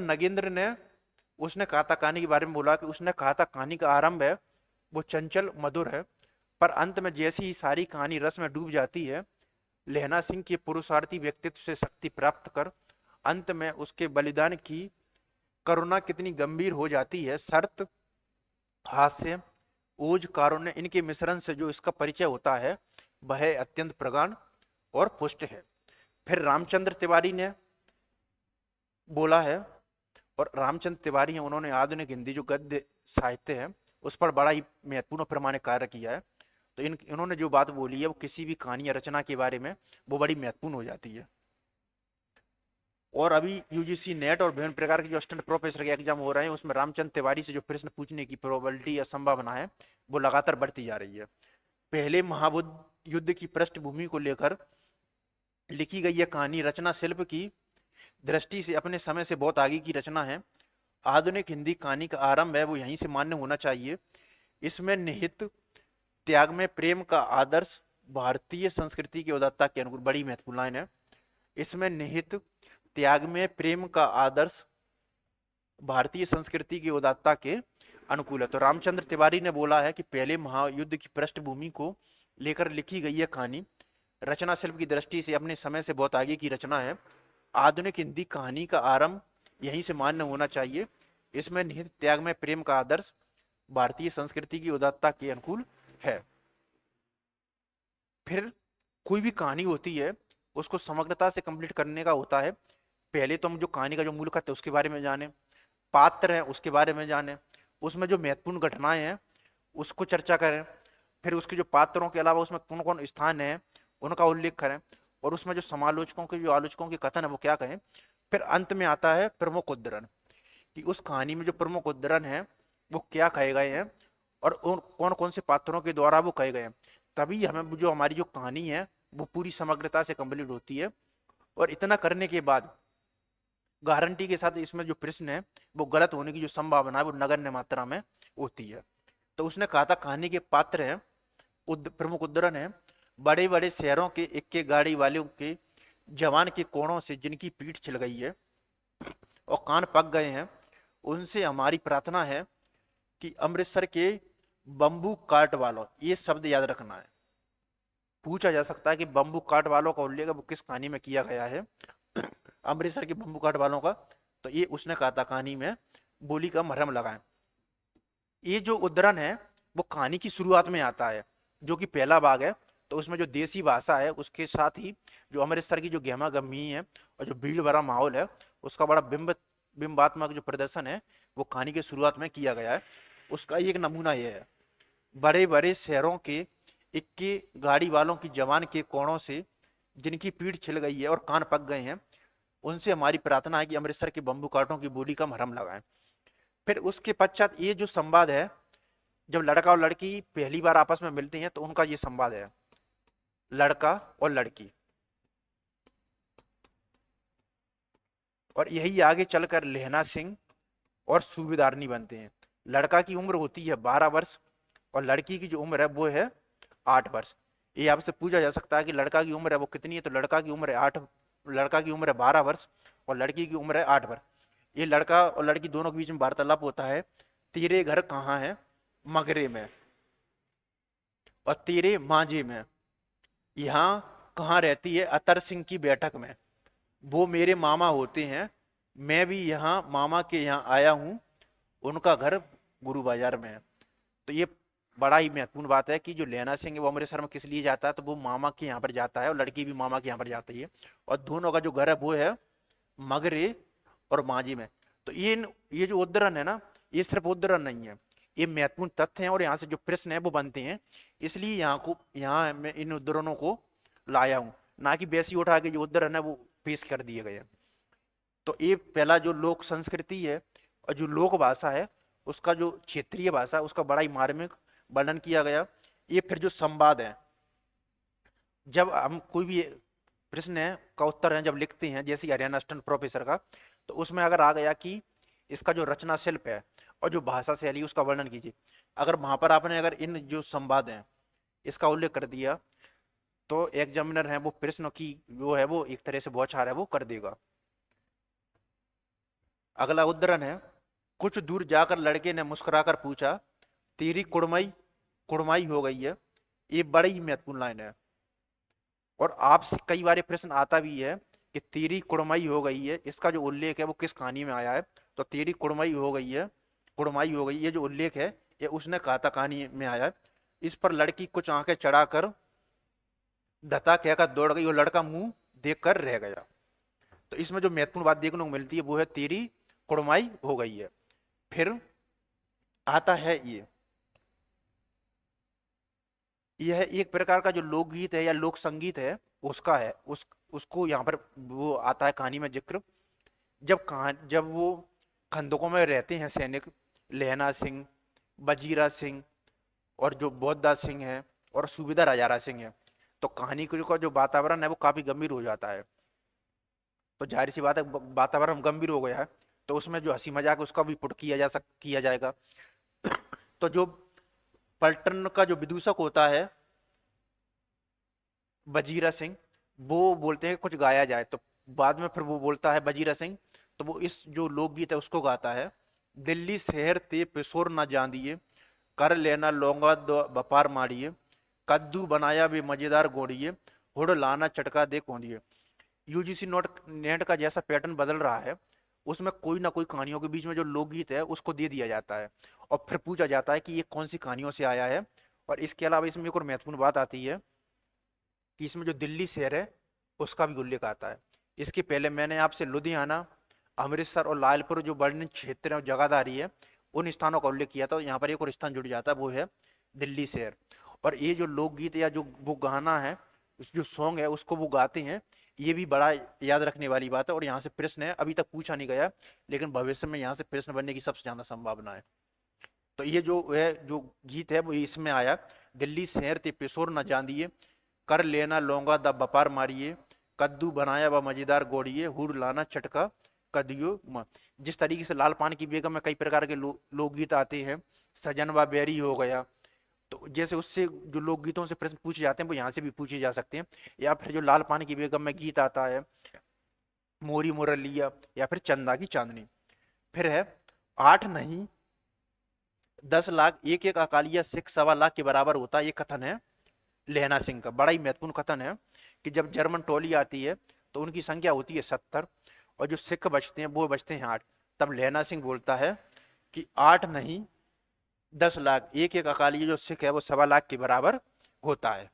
नगेंद्र ने उसने कहा था कहानी के बारे में बोला कि उसने कहा था कहानी का आरंभ है वो चंचल मधुर है, पर अंत में जैसी ही सारी कहानी रस में डूब जाती है, लहना सिंह के पुरुषार्थी व्यक्तित्व से शक्ति प्राप्त कर अंत में उसके बलिदान की करुणा कितनी गंभीर हो जाती है। शर्त, हास्य, ओज, कारुण्य, इनके मिश्रण से जो इसका परिचय होता है वह अत्यंत प्रगाढ़ और पुष्ट है। फिर रामचंद्र तिवारी ने बोला है, और रामचंद्र तिवारी हैं, उन्होंने आधुनिक हिंदी जो गद्य साहित्य है उस पर बड़ा ही महत्वपूर्ण प्रमाणिक कार्य किया है। तो इन्होंने जो बात बोली है वो किसी भी कहानी या रचना के बारे में वो बड़ी महत्वपूर्ण हो जाती है। और अभी यूजीसी नेट और विभिन्न प्रकार के जो असिस्टेंट प्रोफेसर के एग्जाम हो रहे हैं उसमें रामचंद्र तिवारी से जो प्रश्न पूछने की प्रोबेबिलिटी या संभावना है वो लगातार बढ़ती जा रही है। पहले महायुद्ध की पृष्ठभूमि को लेकर लिखी गई यह कहानी रचना शिल्प की दृष्टि से अपने समय से बहुत आगे की रचना है। आधुनिक हिंदी कहानी का आरंभ है वो यहीं से मान्य होना चाहिए। इसमें निहित त्याग में प्रेम का आदर्श भारतीय संस्कृति की उदात्तता के अनुकूल, बड़ी महत्वपूर्ण लाइन है। इसमें निहित त्याग में प्रेम का आदर्श भारतीय संस्कृति की उदात्तता के अनुकूल है। तो रामचंद्र तिवारी ने बोला है कि पहले महायुद्ध की पृष्ठभूमि को लेकर लिखी गई यह कहानी रचना शिल्प की दृष्टि से अपने समय से बहुत आगे की रचना है। आधुनिक हिंदी कहानी का आरंभ यहीं से मान्य होना चाहिए। इसमें निहित त्याग में प्रेम का आदर्श भारतीय संस्कृति की उदात्तता के अनुकूल है। फिर कोई भी कहानी होती है उसको समग्रता से कंप्लीट करने का होता है। पहले तो हम जो कहानी का जो मूल कथन है उसके बारे में जाने, पात्र है उसके बारे में जाने, उसमें जो महत्वपूर्ण घटनाएं हैं उसको चर्चा करें, फिर उसके जो पात्रों के अलावा उसमें कौन कौन स्थान है उनका उल्लेख करें, और उसमें जो समालोचकों के जो आलोचकों के कथन है वो क्या कहें। फिर अंत में आता है प्रमुख उद्धरण कि उस कहानी में जो प्रमुख उद्धरण है वो क्या कहे गए हैं और कौन कौन से पात्रों के द्वारा वो कहे गए हैं। तभी हमें जो हमारी जो कहानी है वो पूरी समग्रता से कंप्लीट होती है। और इतना करने के बाद गारंटी के साथ इसमें जो प्रश्न है वो गलत होने की जो संभावना है वो नगण्य मात्रा में होती है। तो उसने कहा था कहानी के पात्र हैं, प्रमुख उद्धरण है, बड़े बड़े शहरों के इक्के गाड़ी वालों के जवान के कोणों से जिनकी पीठ छिल गई है और कान पक गए हैं, उनसे हमारी प्रार्थना है कि अमृतसर के बम्बू काट वालों, ये शब्द याद रखना है। पूछा जा सकता है कि बम्बू काट वालों का उल्लेख वो किस कहानी में किया गया है, अमृतसर के बम्बू काट वालों का। तो ये उसने कहा था कहानी में बोली का मरहम लगाएं। ये जो उद्धरण है वो कहानी की शुरुआत में आता है जो कि पहला भाग है। तो उसमें जो देसी भाषा है उसके साथ ही जो अमृतसर की जो गहमा गहमी है और जो भीड़ भरा माहौल है उसका बड़ा बिंबात्मक जो प्रदर्शन है वो कहानी की शुरुआत में किया गया है। उसका एक नमूना यह है। बड़े बड़े शहरों के इक्के गाड़ी वालों की जवान के कोणों से जिनकी पीठ छिल गई है और कान पक गए हैं, उनसे हमारी प्रार्थना है कि अमृतसर के बंबू कांटों की बोली का मरहम लगाएं। फिर उसके पश्चात ये जो संवाद है, जब लड़का और लड़की पहली बार आपस में मिलते हैं तो उनका ये संवाद है, लड़का और लड़की। और यही आगे चलकर लहना सिंह और सूबेदारनी बनते हैं। लड़का की उम्र होती है 12 वर्ष और लड़की की जो उम्र है वो है 8 वर्ष। ये आपसे पूछा जा सकता है कि लड़का की उम्र है वो कितनी है, तो लड़का की उम्र है 8, लड़का की उम्र है 12 वर्ष और लड़की की उम्र है 8 वर्ष। ये लड़का और लड़की दोनों के बीच में वार्तालाप होता है, तेरे घर कहाँ है, मगरे में, और तेरे मांझे में, यहाँ कहाँ रहती है, अतर सिंह की बैठक में, वो मेरे मामा होते हैं, मैं भी यहाँ मामा के यहाँ आया हूँ, उनका घर गुरु बाजार में है। तो ये बड़ा ही महत्वपूर्ण बात है कि जो लहना सिंह है वो अमृतसर में किस लिए जाता है, तो वो मामा के यहाँ पर जाता है और लड़की भी मामा के यहाँ पर जाती है, और दोनों का जो घर है वो है मगरे और मांझी में। तो ये जो उद्धरण है ना, ये सिर्फ उद्धरण नहीं है, ये महत्वपूर्ण तथ्य हैं और यहाँ से जो प्रश्न है वो बनते हैं, इसलिए यहाँ मैं इन उद्धरणों को लाया हूँ, ना कि वैसी उठा के जो उद्धरण है वो पेश कर दिए गए। तो ये पहला जो लोक संस्कृति है और जो लोक भाषा है उसका जो क्षेत्रीय भाषा है उसका बड़ा ही मार्मिक वर्णन किया गया। ये फिर जो संवाद है, जब हम कोई भी प्रश्न है का उत्तर है जब लिखते हैं, जैसे हरियाणा स्टैंड प्रोफेसर का, तो उसमें अगर आ गया कि इसका जो रचना शिल्प है और जो भाषा शैली उसका वर्णन कीजिए, अगर वहां पर आपने अगर इन जो संवाद हैं इसका उल्लेख कर दिया तो एग्जामिनर है वो प्रश्न की वो है वो एक तरह से बौछार है वो कर देगा। अगला उद्धरण है, कुछ दूर जाकर लड़के ने मुस्कुराकर पूछा, तेरी कुड़मई कुड़माई हो गई है। ये बड़ी ही महत्वपूर्ण लाइन है और आपसे कई बार ये प्रश्न आता भी है कि तेरी कुड़माई हो गई है, इसका जो उल्लेख है वो किस कहानी में आया है, तो तेरी कुड़माई हो गई है, कुड़माई हो गई, ये जो उल्लेख है ये उसने कहा था कहानी में आया है। इस पर लड़की कुछ आंखें चढ़ाकर धता कहकर दौड़ गई और लड़का मुंह देखकर रह गया। तो इसमें जो महत्वपूर्ण बात देखने को मिलती है वो है तेरी कुड़माई हो गई है। फिर आता है यह एक प्रकार का जो लोकगीत है या लोक संगीत है उसका है, उसको यहाँ पर वो आता है कहानी में जिक्र। जब वो खंदकों में रहते हैं सैनिक, लहना सिंह, बजीरा सिंह और जो बौद्धा सिंह है और सूबेदार हजारा सिंह है, तो कहानी का जो वातावरण है वो काफी गंभीर हो जाता है। तो जाहिर सी बात है वातावरण गंभीर हो गया है तो उसमें जो हंसी मजाक उसका भी पुट किया जाएगा। तो जो पलटन का जो विदूषक होता है बजीरा सिंह, वो बोलते हैं कुछ गाया जाए, तो बाद में फिर वो बोलता है बजीरा सिंह, तो वो इस जो लोकगीत है उसको गाता है, दिल्ली शहर ते पिसोर न जांदिए, कर लेना लौंगा दो बपार मारिए, कद्दू बनाया भी मजेदार गोड़िए, हुड़ लाना चटका दे कोंदिए। यूजीसी नोट नेट का जैसा पैटर्न बदल रहा है उसमें कोई ना कोई कहानियों के बीच में जो लोकगीत है उसको दे दिया जाता है और फिर पूछा जाता है कि ये कौन सी कहानियों से आया है। और इसके अलावा इसमें एक और महत्वपूर्ण बात आती है कि इसमें जो दिल्ली शहर है उसका भी उल्लेख आता है। इसके पहले मैंने आपसे लुधियाना, अमृतसर और लालपुर जो वर्णित क्षेत्र है जगहदारी है उन स्थानों का उल्लेख किया था, यहाँ पर एक और स्थान जुड़ जाता है वो है दिल्ली शहर। और ये जो लोकगीत या जो वो गाना है जो सॉन्ग है उसको वो गाते हैं, ये भी बड़ा याद रखने वाली बात है। और यहाँ से प्रश्न है, अभी तक पूछा नहीं गया लेकिन भविष्य में यहाँ से प्रश्न बनने की सबसे ज्यादा संभावना है। तो ये जो है जो गीत है वो इसमें आया, दिल्ली शहर ते पिसोर न जांदिए, कर लेना लौंगा द बपार मारिए, कद्दू बनाया व मजेदार गोड़िए, हुड़ लाना चटका कदियो जिस तरीके से लाल पान की बेगम में कई प्रकार के लोकगीत आते हैं, सजन व बैरी हो गया, तो जैसे उससे जो लोकगीतों से प्रश्न पूछे जाते हैं वो यहाँ से भी पूछे जा सकते हैं। या फिर जो लाल पान की बेगम में गीत आता है, मोरी मुरलिया, या फिर चंदा की चांदनी। फिर है 8 नहीं 10 लाख एक एक अकालिया सिख 1.25 लाख के बराबर होता है, ये कथन है लहना सिंह का, बड़ा ही महत्वपूर्ण कथन है कि जब जर्मन टोली आती है तो उनकी संख्या होती है 70 और जो सिख बचते हैं वो बचते हैं 8। तब लहना सिंह बोलता है कि 8 नहीं 10 लाख एक एक अकाली जो सिख है वो 1.25 लाख के बराबर होता है।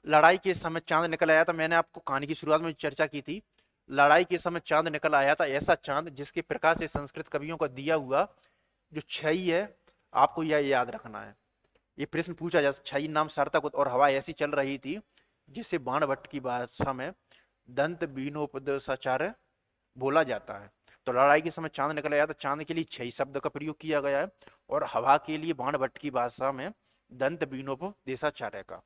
लड़ाई के समय चांद निकल आया था, मैंने आपको कहानी की शुरुआत में चर्चा की थी, लड़ाई के समय चांद निकल आया था, ऐसा चांद जिसके प्रकाश से संस्कृत कवियों का दिया हुआ जो छई है आपको यह याद रखना है। ये प्रश्न पूछा जा, छई नाम सार्थक और हवा ऐसी चल रही थी जिसे बाणभट्ट की भाषा में दंत बीनोपदेशाचार्य बोला जाता है। तो लड़ाई के समय चांद निकल आया, तो चांद के लिए छई शब्द का प्रयोग किया गया है, और हवा के लिए बाणभट्ट की भाषा में दंत बीनोपदेशाचार्य का।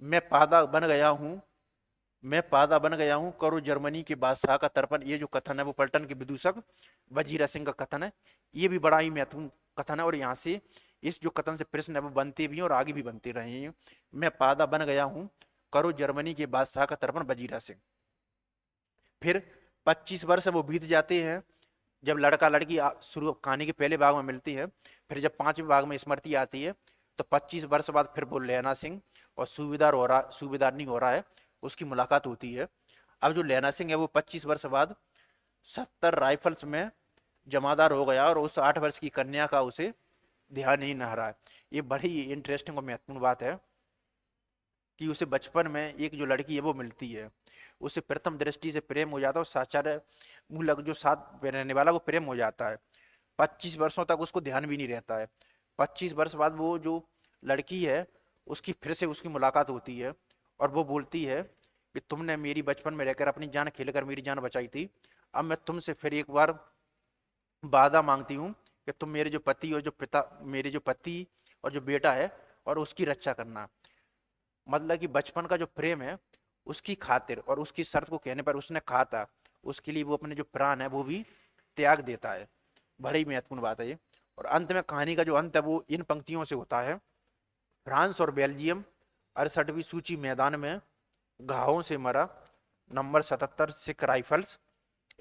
मैं पादा बन गया हूं, मैं पादा बन गया हूं, करो जर्मनी के बादशाह का तर्पण। ये जो कथन है वो पलटन के विदूषक वजीरा सिंह का कथन है। ये भी बड़ा ही महत्वपूर्ण कथन है, और यहाँ से इस जो कथन से प्रश्न है वो बनते भी हैं और आगे भी बनते रहे हैं। मैं पादा बन गया हूं, करो जर्मनी के बादशाह का तर्पण वजीरा सिंह। फिर 25 वर्ष वो बीत जाते हैं, जब लड़का लड़की शुरू कहानी के पहले भाग में मिलती है। फिर जब 5वें भाग में स्मृति आती है, तो 25 वर्ष बाद फिर वो लैना सिंह और सूबेदार नहीं हो रहा है, उसकी मुलाकात होती है। अब जो लैना सिंह है वो 25 वर्ष बाद 70 राइफल्स में जमादार हो गया, और उस 8 वर्ष की कन्या का उसे ध्यान नहीं रहा है। ये बड़ी इंटरेस्टिंग और महत्वपूर्ण बात है कि उसे बचपन में एक जो लड़की है वो मिलती है, उसे प्रथम दृष्टि से प्रेम हो जाता है, और साचार्य मूलक जो साथ रहने वाला वो प्रेम हो जाता है। 25 वर्षों तक उसको ध्यान भी नहीं रहता है। 25 वर्ष बाद वो जो लड़की है उसकी फिर से उसकी मुलाकात होती है, और वो बोलती है कि तुमने मेरी बचपन में रहकर अपनी जान खेलकर मेरी जान बचाई थी, अब मैं तुमसे फिर एक बार वादा मांगती हूँ कि तुम मेरे जो पति और जो पिता, मेरे जो पति और जो बेटा है और उसकी रक्षा करना। मतलब कि बचपन का जो प्रेम है उसकी खातिर और उसकी शर्त को कहने पर उसने कहा था, उसके लिए वो अपने जो प्राण है वो भी त्याग देता है। बड़ी महत्वपूर्ण बात है ये। और अंत में कहानी का जो अंत है वो इन पंक्तियों से होता है। फ्रांस और बेल्जियम 68वीं सूची मैदान में घावों से मरा, नंबर 77 सिख राइफल्स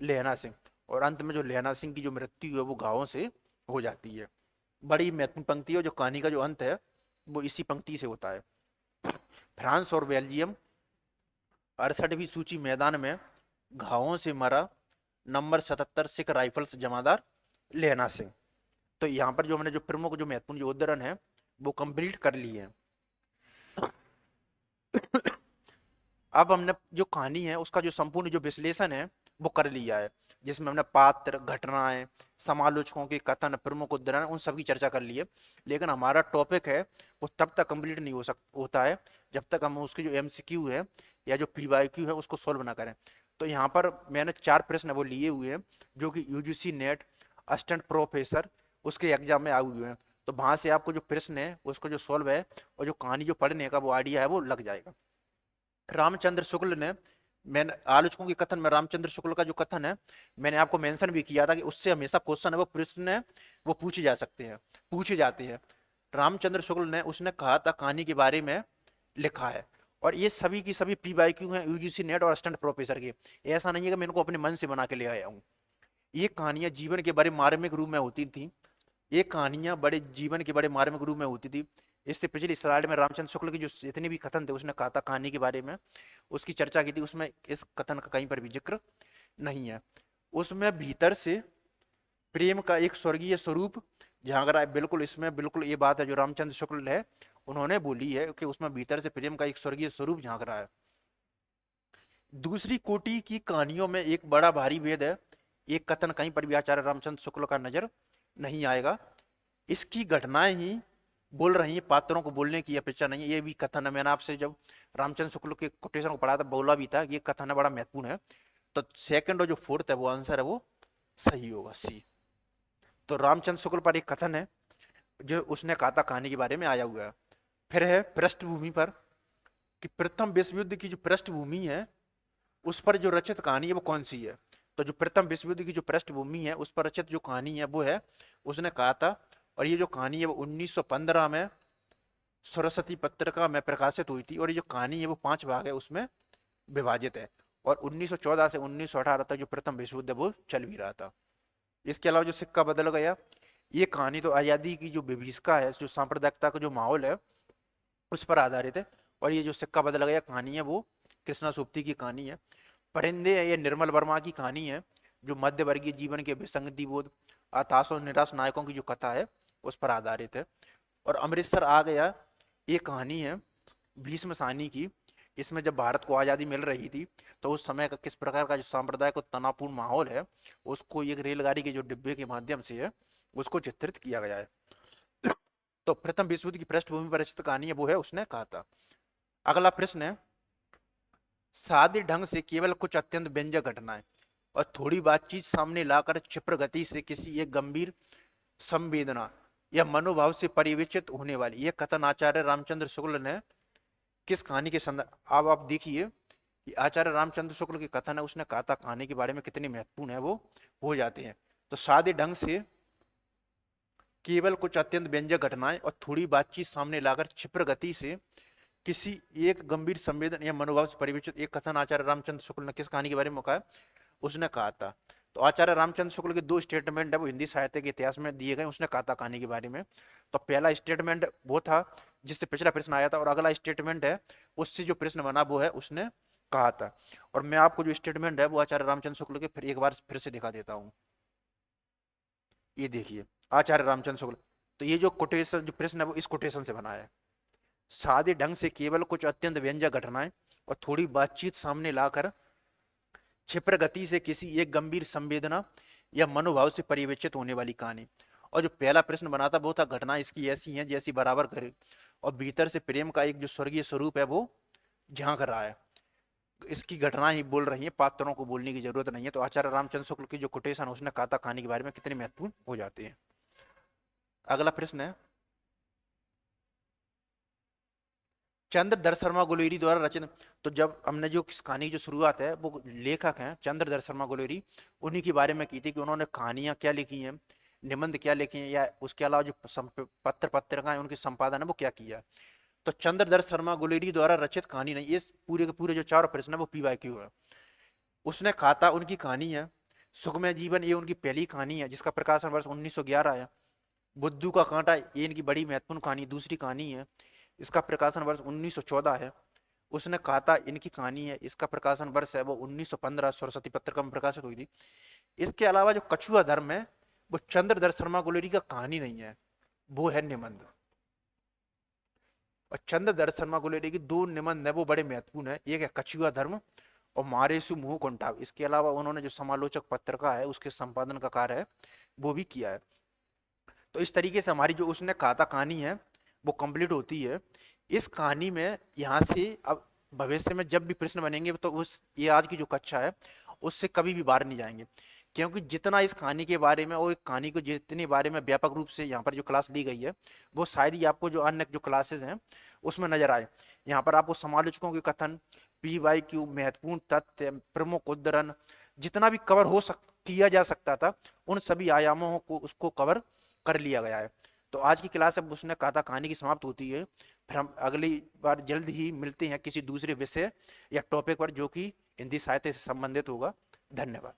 लहना सिंह। और अंत में जो लहना सिंह की जो मृत्यु है वो घावों से हो जाती है। बड़ी महत्वपूर्ण पंक्ति है, जो कहानी का जो अंत है वो इसी पंक्ति से होता है। फ्रांस और बेल्जियम 68वीं सूची मैदान में घावों से मरा, नंबर 77 सिख राइफल्स जमादार लहना सिंह। तो यहाँ पर जो हमने जो प्रमुख जो महत्वपूर्ण जो उद्धरण है वो कंप्लीट कर लिए हैं। अब हमने जो कहानी है उसका जो संपूर्ण जो विश्लेषण है वो कर लिया है, जिसमें हमने पात्र, घटनाएं, समालोचकों के कथन, प्रमुख उद्धरण, उन सब की चर्चा कर ली है। लेकिन हमारा टॉपिक है वो तब तक कंप्लीट नहीं होता है जब तक हम उसकी जो एमसीक्यू है या जो पीवाईक्यू है उसको सोल्व ना करें। तो यहाँ पर मैंने 4 प्रश्न वो लिए हुए हैं जो कि यूजीसी नेट असिस्टेंट प्रोफेसर उसके एग्जाम में आए हुए हैं। तो वहां से आपको जो प्रश्न है उसको जो सोल्व है और जो कहानी जो पढ़ने का वो आइडिया है वो लग जाएगा। रामचंद्र शुक्ल ने, मैंने आलोचकों के कथन में रामचंद्र शुक्ल का जो कथन है मैंने आपको मेंशन भी किया था कि उससे हमेशा क्वेश्चन है वो प्रश्न है वो पूछे जा सकते हैं, पूछे जाते हैं। रामचंद्र शुक्ल ने उसने कहा था कहानी के बारे में लिखा है, और ये सभी की सभी पीवाईक्यू हैं यूजीसी नेट और असिस्टेंट प्रोफेसर के। ऐसा नहीं है कि मैं इनको अपने मन से बना के ले आया हूँ। ये कहानियां जीवन के बड़े मार्मिक रूप में होती थी, ये कहानियां बड़े जीवन के बड़े मार्मिक रूप में होती थी। इससे पिछली स्लाइड में रामचंद्र शुक्ल की जो जितने भी कथन थे उसने कहा था कहानी के बारे में, उसकी चर्चा की थी, उसमें इस कथन का कहीं पर भी जिक्र नहीं है। उसमें भीतर से प्रेम का एक स्वर्गीय स्वरूप झांक रहा है। बिल्कुल इसमें बिल्कुल ये बात है जो रामचंद्र शुक्ल है उन्होंने बोली है कि उसमें भीतर से प्रेम का एक स्वर्गीय स्वरूप झांक रहा है। दूसरी कोटि की कहानियों में एक बड़ा भारी भेद है। एक कथन कहीं पर भी आचार्य रामचंद्र शुक्ल का नजर नहीं आएगा। इसकी घटनाएं ही बोल रही है, पात्रों को बोलने की अपेक्षा नहीं है। ये भी कथन है, मैंने आपसे जब रामचंद्र शुक्ल के कोटेशन को पढ़ा था बोला भी था ये कथन है बड़ा महत्वपूर्ण है। तो सेकंड और जो फोर्थ है वो आंसर है वो सही होगा, सी। तो रामचंद्र शुक्ल पर एक कथन है जो उसने कहा था कहानी के बारे में आया हुआ है। फिर है पृष्ठभूमि पर कि प्रथम विश्व युद्ध की जो पृष्ठभूमि है उस पर जो रचित कहानी है वो कौन सी है। तो जो प्रथम विश्व युद्ध की जो पृष्ठभूमि है उस पर रचित जो कहानी है वो है, उसने कहा था, और ये जो कहानी है वो 1915 में सरस्वती पत्रिका में प्रकाशित हुई थी, और ये जो कहानी है वो 5 भाग है उसमें विभाजित है। और 1914 से 1918 तक जो प्रथम विश्व युद्ध वो चल भी रहा था। इसके अलावा जो सिक्का बदल गया, ये कहानी तो आजादी की जो विभीषिका है, जो सांप्रदायिकता का जो माहौल है उस पर आधारित है। और ये जो सिक्का बदल गया कहानी है वो कृष्णा सोपती की कहानी है। परिंदे ये निर्मल वर्मा की कहानी है जो मध्य वर्गीय जीवन के विसंगति बोध, हताश और निराश नायकों की जो कथा है उस पर आधारित है। और अमृतसर आ गया ये कहानी है भीष्म साहनी की। इसमें जब भारत को आज़ादी मिल रही थी तो उस समय का किस प्रकार का जो सांप्रदायिक और तनावपूर्ण माहौल है उसको एक रेलगाड़ी के जो डिब्बे के माध्यम से है उसको चित्रित किया गया है। तो प्रथम विश्व युद्ध की पृष्ठभूमि पर रचित कहानी है वो है उसने कहा था। अगला प्रश्न है, सादे ढंग से केवल कुछ अत्यंत व्यंजक घटनाएं और थोड़ी बातचीत सामने लाकर क्षिप्र गति से किसी एक गंभीर संवेदना या मनोभाव से परिवेशित होने वाली यह कथन आचार्य रामचंद्र शुक्ल ने किस कहानी के संदर्भ, अब आप देखिए कि आचार्य रामचंद्र शुक्ल की कथन है उसने कहा था कहानी के बारे में कितनी महत्वपूर्ण है वो हो जाते हैं। तो सादे ढंग से केवल कुछ अत्यंत व्यंजक घटनाएं और थोड़ी बातचीत सामने लाकर क्षिप्र गति से किसी एक गंभीर संवेदन या मनोभाव से परिवेशित एक कथन आचार्य रामचंद्र शुक्ल ने किस कहानी के बारे में कहा, उसने कहा था। तो आचार्य रामचंद्र शुक्ल के दो स्टेटमेंट है वो हिंदी साहित्य के इतिहास में दिए गए, उसने कहा था कहानी के बारे में। तो पहला स्टेटमेंट वो था जिससे पिछला प्रश्न आया था, और अगला स्टेटमेंट है उससे जो प्रश्न बना वो है उसने कहा था। और मैं आपको जो स्टेटमेंट है वो आचार्य रामचंद्र शुक्ल के फिर एक बार फिर से दिखा देता हूँ। ये देखिए आचार्य रामचंद्र शुक्ल, तो ये जो कोटेशन जो प्रश्न है वो इस कोटेशन से बना है। सादे ढंग से केवल कुछ अत्यंत व्यंजक घटनाएं और थोड़ी बातचीत सामने लाकर क्षिप्र गति से किसी एक गंभीर संवेदना या मनोभाव से परिवेशित होने वाली कहानी। और जो पहला प्रश्न बना था वो था घटना इसकी ऐसी है जैसी बराबर करे और भीतर से प्रेम का एक जो स्वर्गीय स्वरूप है वो झांक रहा है। इसकी घटना ही बोल रही है, पात्रों को बोलने की जरूरत नहीं है। तो आचार्य रामचंद्र शुक्ल की जो कोटेशन उसने कहा था कहानी के बारे में कितने महत्वपूर्ण हो जाते हैं। अगला प्रश्न है, चंद्रधर शर्मा गुलेरी द्वारा रचित। तो जब हमने जो कहानी जो शुरुआत है वो लेखक हैं चंद्रधर शर्मा गुलेरी, उन्हीं के बारे में की थी कि उन्होंने कहानियां क्या लिखी हैं, निबंध क्या लिखे हैं, या उसके अलावा जो पत्र पत्रिकाएं उनके संपादन है वो क्या किया। तो चंद्रधर शर्मा गुलेरी द्वारा रचित कहानी नहीं, ये पूरे के पूरे जो चारों प्रश्न है वो PYQ है। उसने कहा था उनकी कहानी है सुखमय जीवन, ये उनकी पहली कहानी है जिसका प्रकाशन वर्ष 1911 है। बुद्धू का कांटा ये इनकी बड़ी महत्वपूर्ण कहानी दूसरी कहानी है, इसका प्रकाशन वर्ष 1914 है। उसने कहा था इनकी कहानी है, इसका प्रकाशन वर्ष है वो 1915 सरस्वती पत्रिका में प्रकाशित हुई थी। इसके अलावा जो कछुआ धर्म है वो चंद्रधर शर्मा गुलेरी का कहानी नहीं है, वो है निबंध। और चंद्रधर शर्मा गुलेरी की दो निबंध है वो बड़े महत्वपूर्ण है, एक है कछुआ धर्म और मारेसु मुंह कुंठाव। इसके अलावा उन्होंने जो समालोचक पत्रिका है उसके संपादन का कार्य है वो भी किया है। तो इस तरीके से हमारी जो उसने कहा था कहानी है वो कंप्लीट होती है। इस कहानी में यहाँ से अब भविष्य में जब भी प्रश्न बनेंगे तो उस ये आज की जो कक्षा है उससे कभी भी बाहर नहीं जाएंगे, क्योंकि जितना इस कहानी के बारे में और कहानी को जितने बारे में व्यापक रूप से यहाँ पर जो क्लास ली गई है वो शायद ही आपको जो अन्य जो क्लासेस हैं उसमें नजर आए। यहाँ पर आपको समालोचकों के कथन, PYQ, महत्वपूर्ण तथ्य, प्रमुख उद्धरण, जितना भी कवर हो किया जा सकता था उन सभी आयामों को उसको कवर कर लिया गया है। तो आज की क्लास अब उसने कहा था कहानी की समाप्त होती है। फिर हम अगली बार जल्द ही मिलते हैं किसी दूसरे विषय या टॉपिक पर जो कि हिंदी साहित्य से संबंधित होगा। धन्यवाद।